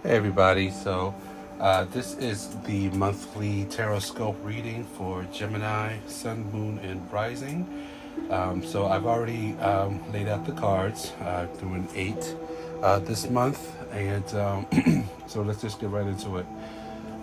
Hey everybody, so this is the monthly Tarotscope reading for Gemini, Sun, Moon, and Rising. So I've already laid out the cards, doing 8 this month, and so let's just get right into it.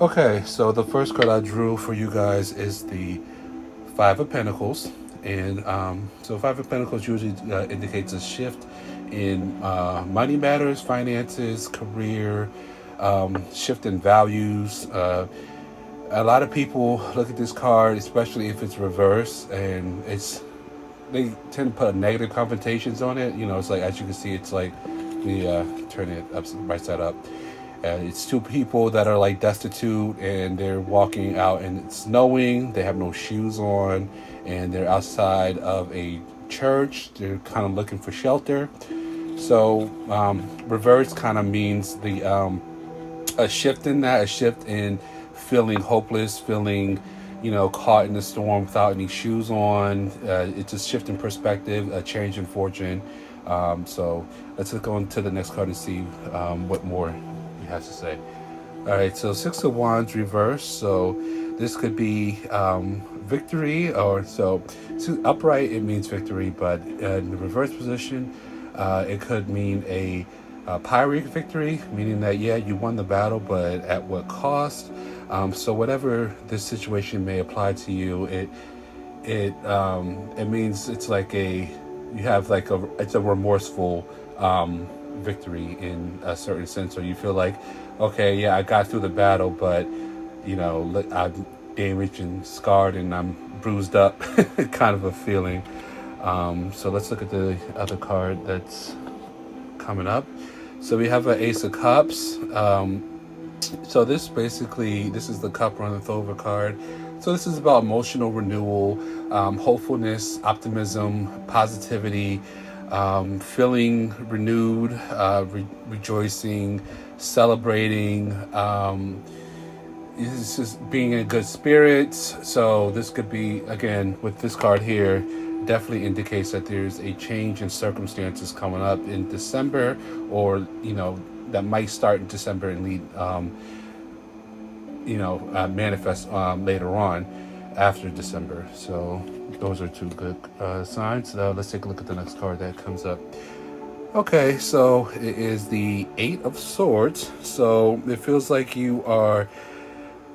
Okay, so the first card I drew for you guys is the Five of Pentacles, and so Five of Pentacles usually indicates a shift in money matters, finances, career, shift in values. A lot of people look at this card, especially if it's reversed, and they tend to put negative connotations on it. You know, it's like, as you can see, it's like, we turn it up, right side up. It's two people that are like destitute, and they're walking out and it's snowing. They have no shoes on, and they're outside of a church. They're kind of looking for shelter. So reverse kind of means a shift in that, a shift in feeling hopeless, feeling, caught in the storm without any shoes on. It's a shift in perspective, a change in fortune. So let's go on to the next card and see what more he has to say. All right, so Six of Wands reverse. So this could be victory, or so upright it means victory, but in the reverse position it could mean a Pyrrhic victory, meaning that you won the battle, but at what cost? So whatever this situation may apply to you, it means it's like it's a remorseful victory in a certain sense, or you feel like, okay, I got through the battle, but I'm damaged and scarred and I'm bruised up, kind of a feeling. So let's look at the other card that's coming up. So we have an Ace of Cups. So this is the Cup runneth over card. So this is about emotional renewal, hopefulness, optimism, positivity, feeling renewed, rejoicing, celebrating. It's just being in good spirits. So this could be, again, with this card here, definitely indicates that there's a change in circumstances coming up in December, or that might start in December and lead manifest later on after December. So those are two good signs. Let's take a look at the next card that comes up. Okay, so it is the Eight of Swords. So it feels like you are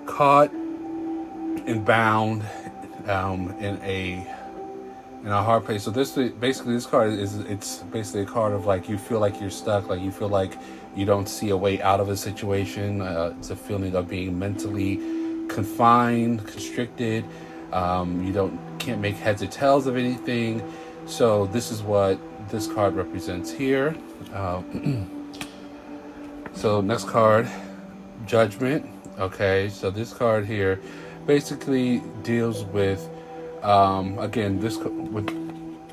caught and bound in a hard place. So this card it's basically a card of like, you feel like you're stuck, like you feel like you don't see a way out of a situation. It's a feeling of being mentally confined, constricted. You can't make heads or tails of anything. So this is what this card represents here. So next card, Judgment. Okay, so this card here basically deals with again, this with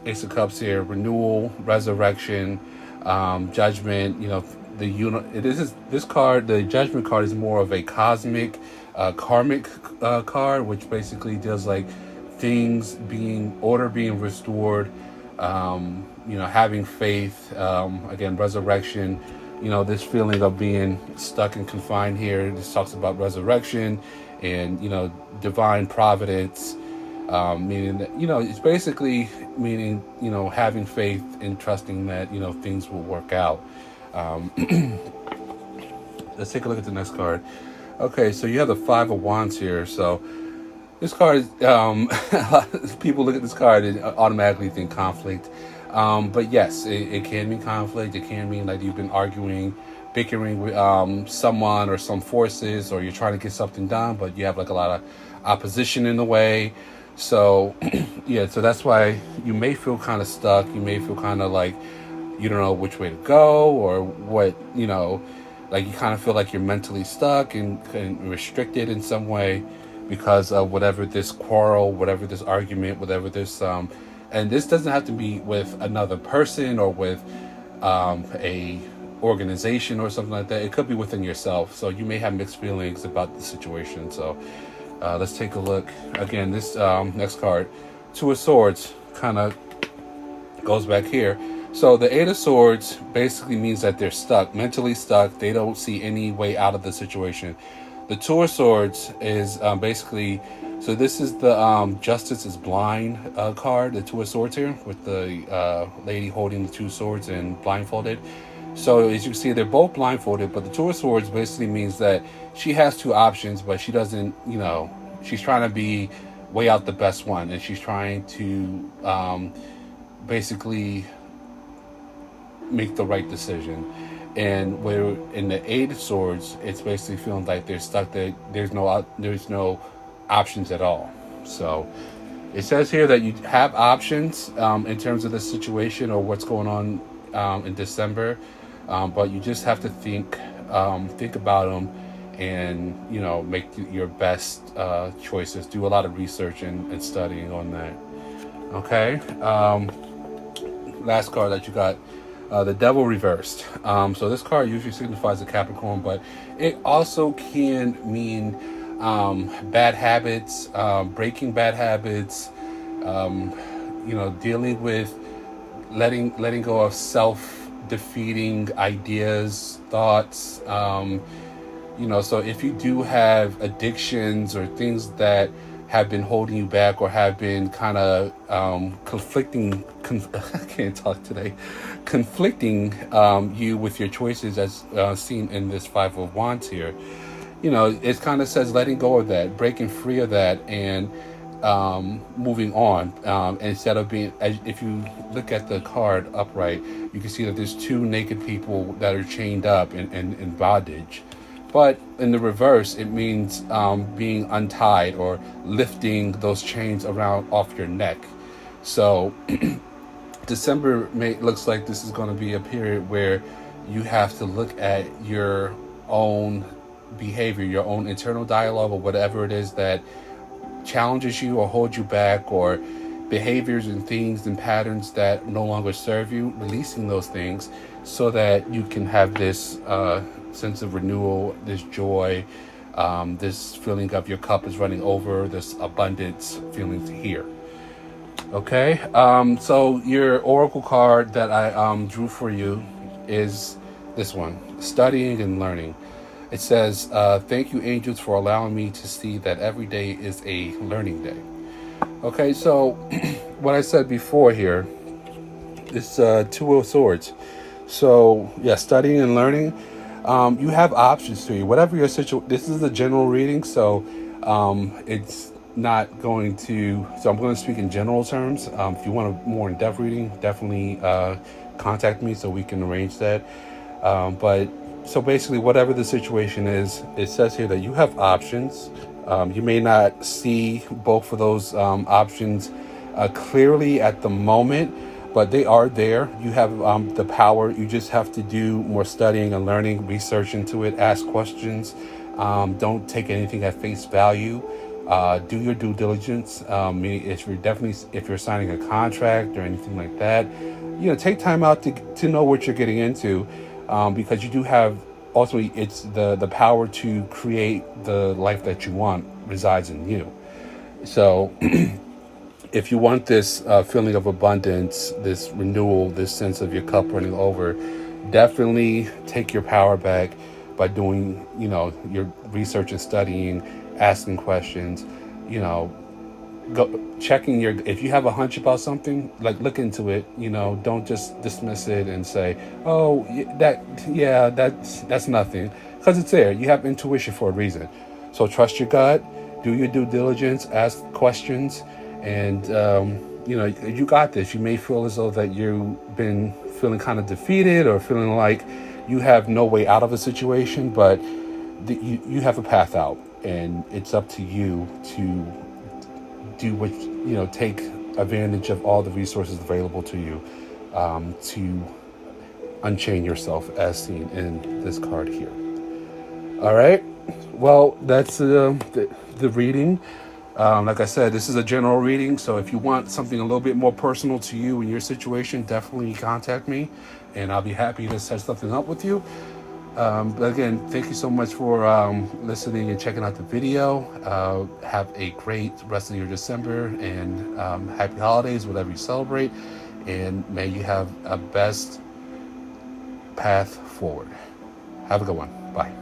Ace of Cups here, renewal, resurrection, judgment. This card, the Judgment card, is more of a cosmic, karmic card, which basically deals like order being restored, having faith, again, resurrection. This feeling of being stuck and confined here. This talks about resurrection and divine providence. Meaning that, it's basically meaning, having faith and trusting that, things will work out. Let's take a look at the next card. Okay, so you have the Five of Wands here. So this card, people look at this card and automatically think conflict. But yes, it can mean conflict. It can mean like you've been bickering with someone or some forces, or you're trying to get something done, but you have like a lot of opposition in the way. So so that's why you may feel kind of stuck. You may feel kind of like you don't know which way to go, or what, like you kind of feel like you're mentally stuck and restricted in some way because of whatever this quarrel, whatever this argument, whatever this and this doesn't have to be with another person or with a organization or something like that. It could be within yourself. So you may have mixed feelings about the situation. So let's take a look. Again, this next card, Two of Swords, kind of goes back here. So the Eight of Swords basically means that they're stuck, mentally stuck. They don't see any way out of the situation. The Two of Swords is basically, so this is the Justice is Blind card, the Two of Swords here, with the lady holding the two swords and blindfolded. So as you can see, they're both blindfolded, but the Two of Swords basically means that she has two options, but she doesn't, she's trying to weigh out the best one, and she's trying to basically make the right decision. And where in the Eight of Swords, it's basically feeling like they're stuck there. There's no options at all. So it says here that you have options in terms of the situation or what's going on in December, but you just have to think about them and make your best choices. Do a lot of research and studying on that. Okay. Last card that you got. The Devil reversed. So this card usually signifies a Capricorn, but it also can mean bad habits, breaking bad habits, dealing with letting go of self-defeating ideas, thoughts. So if you do have addictions or things that have been holding you back or have been kind of conflicting I can't talk today, conflicting you with your choices, as seen in this Five of Wands here. It kind of says letting go of that, breaking free of that, and moving on. Instead of being, if you look at the card upright, you can see that there's two naked people that are chained up in bondage. But in the reverse, it means being untied or lifting those chains off your neck. So December looks like this is going to be a period where you have to look at your own behavior, your own internal dialogue, or whatever it is that challenges you or holds you back, or behaviors and things and patterns that no longer serve you, releasing those things so that you can have this sense of renewal, this joy, this feeling of your cup is running over, this abundance feeling here. Okay, so your oracle card that I drew for you is this one, Studying and Learning. It says, thank you, angels, for allowing me to see that every day is a learning day. Okay, so what I said before here is Two of Swords. So yeah, studying and learning. You have options to you. Whatever your situation, this is a general reading, so it's not going to, so I'm going to speak in general terms. If you want a more in-depth reading, definitely contact me so we can arrange that. But so basically, whatever the situation is, it says here that you have options. You may not see both of those options clearly at the moment, but they are there. You have the power. You just have to do more studying and learning, research into it, ask questions. Don't take anything at face value. Do your due diligence. Meaning if you're signing a contract or anything like that, take time out to know what you're getting into, because you do have, ultimately, it's the power to create the life that you want resides in you. So if you want this feeling of abundance, this renewal, this sense of your cup running over, definitely take your power back by doing, your research and studying, asking questions, go checking if you have a hunch about something, like, look into it. Don't just dismiss it and say, oh, that's nothing, because it's there. You have intuition for a reason. So trust your gut, do your due diligence, ask questions, and you got this. You may feel as though that you've been feeling kind of defeated or feeling like you have no way out of a situation, but you have a path out, and it's up to you to do what, take advantage of all the resources available to you, to unchain yourself, as seen in this card here. All right, well, that's the reading. Like I said, this is a general reading, so if you want something a little bit more personal to you and your situation, definitely contact me, and I'll be happy to set something up with you. But again, thank you so much for listening and checking out the video. Have a great rest of your December, and happy holidays, whatever you celebrate. and may you have a best path forward. Have a good one. Bye.